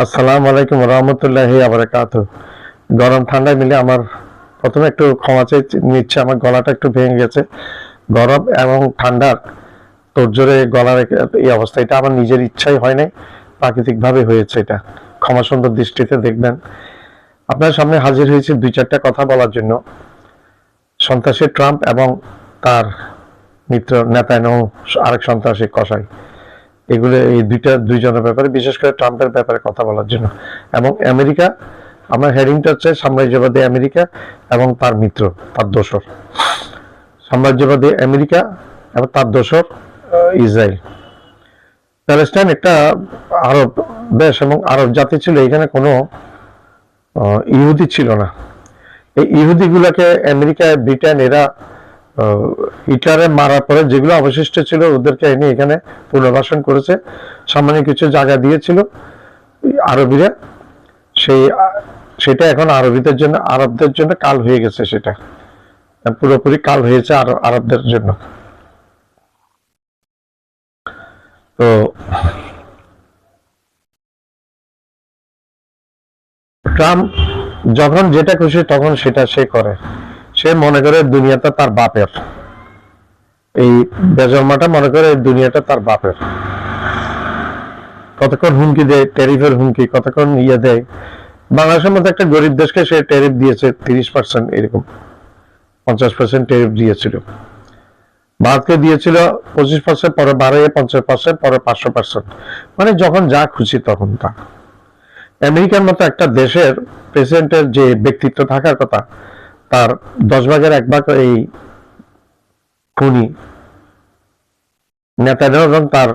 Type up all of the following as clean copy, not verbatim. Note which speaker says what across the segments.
Speaker 1: আসসালামু আলাইকুম রহমতুল্লাহি বারাকাতুহু। গরম ঠান্ডা মিলে আমার প্রথমে একটু ক্ষমা চেয়ে নিচ্ছে, আমার গলাটা একটু ভেঙে গেছে। গরম এবং ঠান্ডার তোড়জোড়ে গলার এই অবস্থা, এটা আমার নিজের ইচ্ছাই হয় নাই, প্রাকৃতিকভাবে হয়েছে। এটা ক্ষমা সুন্দর দৃষ্টিতে দেখবেন। আপনার সামনে হাজির হয়েছে দুই চারটা কথা বলার জন্য। সন্ত্রাসী ট্রাম্প এবং তার মিত্র নেতানিয়াহু, আরেক সন্ত্রাসী কসাই, এগুলো এই দুইজনের ব্যাপারে, বিশেষ করে ট্রাম্পের ব্যাপারে কথা বলার জন্য। এবং আমেরিকা, আমার হেডিংটা হচ্ছে সাম্রাজ্যবাদী আমেরিকা এবং তার মিত্র, তার দোসর। সাম্রাজ্যবাদী আমেরিকা এবং তার দোসর ইসরায়েল। প্যালেস্টাইন একটা আরব দেশ এবং আরব জাতি ছিল, এখানে কোনো ইহুদি ছিল না। এই ইহুদিগুলোকে আমেরিকা, ব্রিটেন, এরা হিটলারে মারার পরে যেগুলো অবশিষ্ট ছিল ওদেরকে এনে এখানে পুনর্বাসন করেছে, সামান্য কিছু জায়গা দিয়েছিল আরবিরা। সেটা এখন আরবদের জন্য কাল হয়ে গেছে, সেটা পুরোপুরি কাল হয়েছে আরবদের জন্য। তো ট্রাম্প যখন যেটা খুশি তখন সেটা সে করে। সে মনে করে দুনিয়াটা তার বাপের, এই বেজন্মাটা মনে করে এই দুনিয়াটা তার বাপের। কতক্ষণ হুমকি দেয়, ট্যারিফের হুমকি, কতক্ষণ দেয়। বাংলাদেশের মধ্যে একটা গরিব দেশকে সে ট্যারিফ দিয়েছে 30%, এরকম 50% ট্যারিফ দিয়েছিল। ভারতকে দিয়েছিল 25%, পরে বাড়িয়ে 50%, পরে 500%। মানে যখন যা খুশি তখন তা। আমেরিকার মতো একটা দেশের প্রেসিডেন্টের যে ব্যক্তিত্ব থাকার কথা, তার 10 ভাগের 1 ভাগ এই খুনি নেতানিয়াহু এবং তার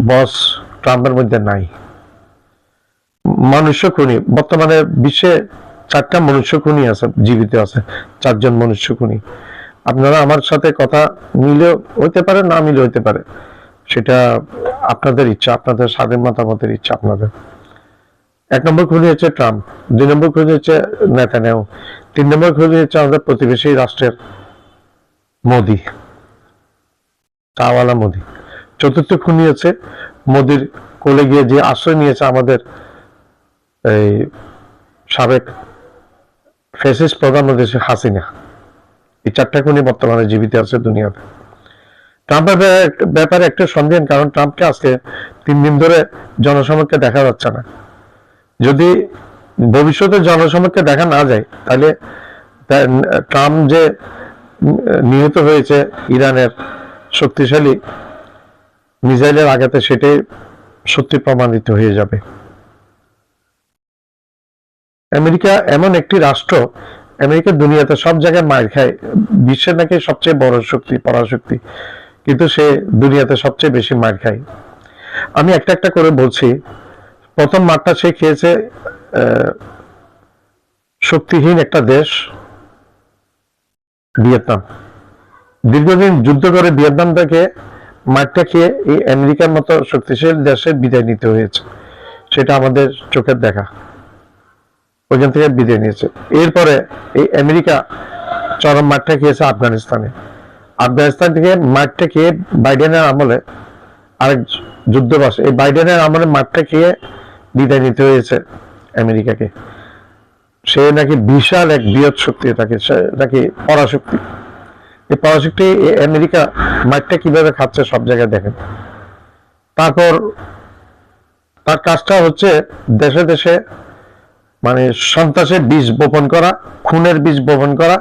Speaker 1: বস ট্রাম্পের মধ্যে নাই। মনুষ্য খুনি বর্তমানে বিশ্বে 4টা মনুষ্য খুনি আছে, জীবিত আছে 4 জন মনুষ্য খুনি। আপনারা আমার সাথে কথা মিলে হইতে পারে, না মিলে হইতে পারে, সেটা আপনাদের ইচ্ছা, আপনাদের স্বাধীন মতামতের ইচ্ছা আপনাদের। 1 নম্বর খুনি হচ্ছে ট্রাম্প, 2 নম্বর খুনি হচ্ছে নেতানিয়াহু, 3 নম্বর খুনি হচ্ছে আমাদের প্রতিবেশী রাষ্ট্রের মোদি, চাওয়ালা মোদি। 4র্থ খুনি হচ্ছে মোদির কোলে গিয়ে যে আশ্রয় নিয়েছে আমাদের এই সাবেক ফ্যাসিস্ট প্রধানমন্ত্রী হাসিনা। এই 4টা খুনি বর্তমানে জীবিত আছে দুনিয়াতে। ট্রাম্পের ব্যাপারে একটু সন্দেহ, কারণ ট্রাম্পকে আজকে 3 দিন ধরে জনসমক্ষে দেখা যাচ্ছে না। যদি ভবিষ্যতে জনসমক্ষে দেখা না যায়, তাহলে ট্রাম্প যে নিহত হয়েছে ইরানের শক্তিশালী মিসাইলের আঘাতে, সেটাই সত্যি প্রমাণিত হয়ে যাবে। আমেরিকা এমন একটি রাষ্ট্র, আমেরিকা দুনিয়াতে সব জায়গায় মার খায়, বিশ্বের নাকি সবচেয়ে বড় শক্তি, পরাশক্তি, কিন্তু সে দুনিয়াতে সবচেয়ে বেশি মার খায়। আমি একটা একটা করে বলছি। প্রথম মারটা সে খেয়েছে শক্তিহীন একটা দেশ, ভিয়েতনাম। দীর্ঘদিন যুদ্ধ করে ভিয়েতনাম থেকে মারটা খেয়ে এই আমেরিকার মতো শক্তিশালী দেশে বিদায় নিতে হয়েছে, সেটা আমাদের চোখের দেখা। ওইখান থেকে বিদায় নিয়েছে। এরপরে এই আমেরিকা চরম মারটা খেয়েছে আফগানিস্তানে। আফগানিস্তান থেকে মারটা খেয়ে বাইডেনের আমলে আরেক যুদ্ধবাস, এই বাইডেনের আমলে মারটা খেয়ে বিদায় নিতে হয়েছে আমেরিকাকে। সে নাকি বিশাল এক বৃহৎ শক্তি, তাকে নাকি পরাশক্তি। এই পরাশক্তি আমেরিকা মারটা কিভাবে খাচ্ছে সব জায়গায় দেখেন। তারপর তার কাজটা হচ্ছে দেশে দেশে মানে সন্ত্রাসের বীজ বপন করা, খুনের বীজ বপন করা।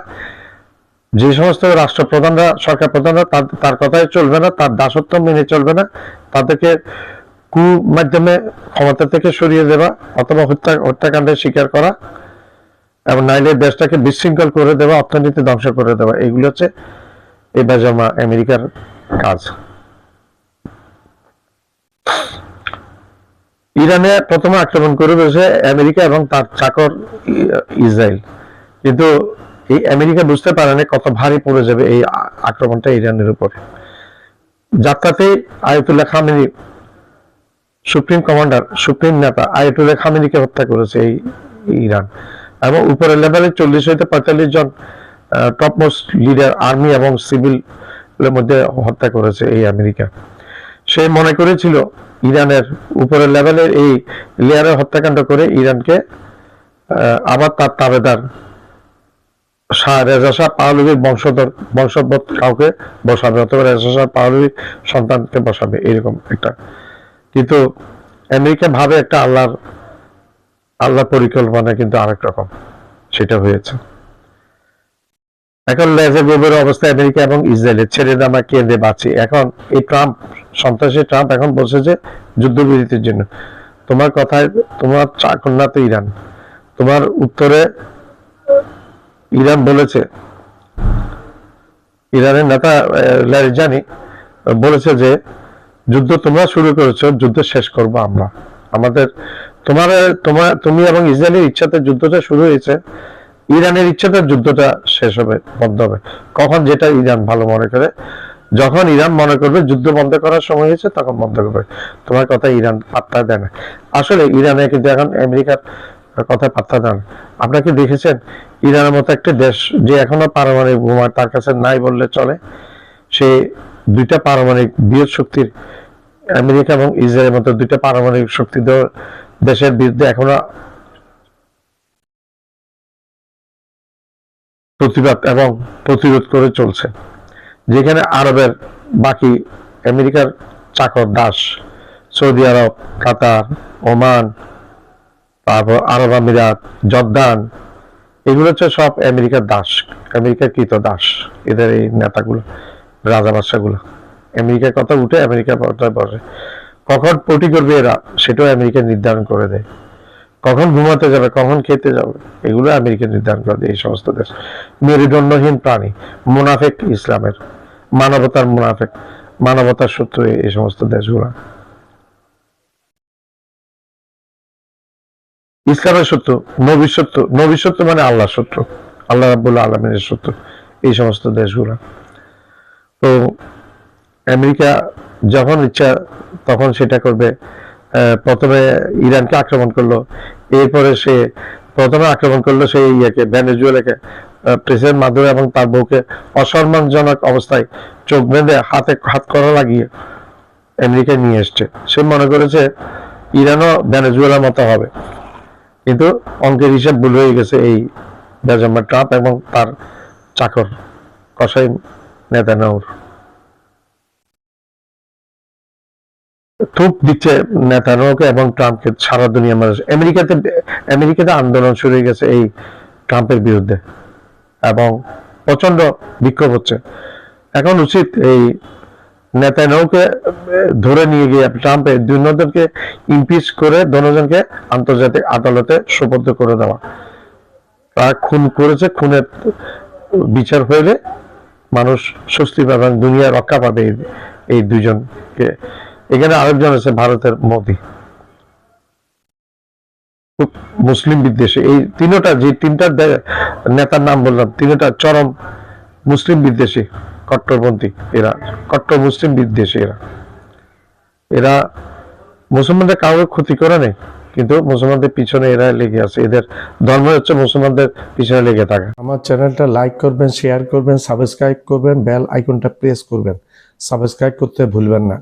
Speaker 1: যে সমস্ত রাষ্ট্রপ্রধানরা, সরকার প্রধানরা তার কথাই চলবে না, তার দাসত্ব মেনে চলবে না, তাদেরকে কু মাধ্যমে ক্ষমতা থেকে সরিয়ে দেওয়া অথবা হত্যাকাণ্ডের শিকার করা, এবং নাইলে দেশটাকে বিশৃঙ্খল করে দেওয়া, অর্থনীতি ধ্বংস করে দেওয়া। এগুলো হচ্ছে এই বেজমা আমেরিকার কাজ। ইরানে প্রথমে আক্রমণ করে বসে আমেরিকা এবং তার চাকর ইসরায়েল, কিন্তু এই আমেরিকা বুঝতে পারেনি কত ভারী পড়ে যাবে এই আক্রমণটা ইরানের উপর। যাত্রাতে Ayatollah Khamenei, supreme commander, supreme নেতা আয়াতুল্লাহ খামেনিকে হত্যা করেছে এই ইরান, এবং উপরের লেভেলে 40 হইতে 45 জন টপ মোস্ট লিডার, আর্মি এবং সিভিল মধ্যে হত্যা করেছে এই আমেরিকা। সে মনে করেছিল ইরানের উপরের লেভেলের এই লেয়ারের হত্যাকাণ্ড করে ইরানকে আবার তার তাবেদার রেজা শাহ পাহলভীর বংশোদ্ভূত কাউকে বসাবে, অথবা রেজা শাহ পাহলভীর সন্তানকে বসাবে, এরকম একটা। কিন্তু আমেরিকা ভাবে একটা আল্লাহ পরিকল্পনা কিন্তু আরেক রকম, সেটা হয়েছে। এখন লেজে গোবের অবস্থা আমেরিকা এবং ইসরায়েলের, ছেড়ে দামা কেঁদে বাঁচি। এখন এই সন্ত্রাসী ট্রাম্প এখন বলছে যে যুদ্ধবিরতির জন্য। তোমার কথায় তোমার চাকন্যা তো ইরান, তোমার উত্তরে ইরান বলেছে, ইরানের নেতা লারিজানি বলেছে যে যুদ্ধ তোমরা শুরু করেছো, যুদ্ধ শেষ করবো আমরা। আমাদের তুমি এবং ইসরায়েলের ইচ্ছাতে যুদ্ধটা শুরু হয়েছে, ইরানের ইচ্ছাতে যুদ্ধটা শেষ হবে, বন্ধ হবে। কখন? যেটা ইরান ভালো মনে করে। যখন ইরান মনে করবে যুদ্ধ বন্ধ করার সময় হয়েছে, তখন বন্ধ করবে। তোমার কথা ইরান পাত্তা দেয় না। আসলে ইরানে কিন্তু এখন আমেরিকার কথা পাত্তা দেন। আপনারা কি দেখেছেন ইরানের মতো একটা দেশ যে এখনো পারমাণবিক বোমা তার কাছে নাই বললে চলে, সে দুইটা পারমাণবিক বৃহৎ শক্তির, আমেরিকা এবং ইসরায়েলের মতো দুইটা পারমাণবিক শক্তি দেশের বিরুদ্ধে এখনো প্রতিবাদ এবং প্রতিরোধ করে চলছে। যেখানে আরবের বাকি আমেরিকার চাকর দাস, সৌদি আরব, কাতার, ওমান, তারপর আরব আমিরাত, জর্দান, এগুলো হচ্ছে সব আমেরিকার দাস, আমেরিকার কৃত দাস। এদের এই নেতাগুলো, রাজা বাদশাগুলো আমেরিকার কথা উঠে আমেরিকার কথায় বসে। কখন পটি করবে এরা, সেটাও আমেরিকা নির্ধারণ করে দেয়। কখন ঘুমাতে যাবে, কখন খেতে যাবে, এগুলো আমেরিকা নির্ধারণ করে দেয়। এই সমস্ত দেশ মেরুদণ্ডহীন প্রাণী, মুনাফেক ইসলামের, মানবতার মুনাফেক, মানবতার শত্রু এই সমস্ত দেশগুলো। ইসলামের শত্রু, নবীর শত্রু মানে আল্লাহর শত্রু, আল্লাহ রাব্বুল আলামিনের শত্রু এই সমস্ত দেশগুলো। তো আমেরিকা যখন ইচ্ছা তখন সেটা করবে। প্রথমে ইরানকে আক্রমণ করলো, এরপরে সে প্রথমে আক্রমণ করলো সেই ভেনেজুয়েলাকে, প্রেসিডেন্ট মাদুরো এবং তার বউকে অসম্মানজনক অবস্থায় চোখ বেঁধে হাত করা লাগিয়ে আমেরিকা নিয়ে এসছে। সে মনে করেছে ইরানও ভেনেজুয়েলার মতো হবে, কিন্তু অঙ্কের হিসাব ভুল হয়ে গেছে এই বেঞ্জামিন ট্রাম্প এবং তার চাকর কসাই নেতানিয়াহুর। থুপ দিচ্ছে নেতানিয়াহুকে এবং ট্রাম্পকে সারা দুনিয়া মানুষ। আমেরিকাতে আন্দোলন শুরু হয়ে গেছে এই ট্রাম্পের বিরুদ্ধে এবং প্রচন্ড বিক্ষোভ হচ্ছে। এখন উচিত এই নেতানিয়াহুকে ধরে নিয়ে গিয়ে ট্রাম্পের দুজনকে ইমপিচ করে দুজনকে আন্তর্জাতিক আদালতে সোপর্দ করে দেওয়া। তারা খুন করেছে, খুনের বিচার হইলে মানুষ স্বস্তি পাবে, দুনিয়া রক্ষা পাবে এই দুজনকে। এখানে আরেকজন আছে ভারতের মোদী, মুসলিম বিদ্বেষী। এই তিনটা নেতার নাম বললাম, তিনটা চরম মুসলিম বিদ্বেষী, কট্টরপন্থী। এরা কট্টর মুসলিম বিদ্বেষী। এরা মুসলমানদের কাউকে ক্ষতি করে নেই, কিন্তু মুসলমানদের পিছনে এরা লেগে আছে। এদের ধর্ম হচ্ছে মুসলমানদের পিছনে লেগে থাকা।
Speaker 2: আমার চ্যানেলটা লাইক করবেন, শেয়ার করবেন, সাবস্ক্রাইব করবেন, বেল আইকনটা প্রেস করবেন। সাবস্ক্রাইব করতে ভুলবেন না।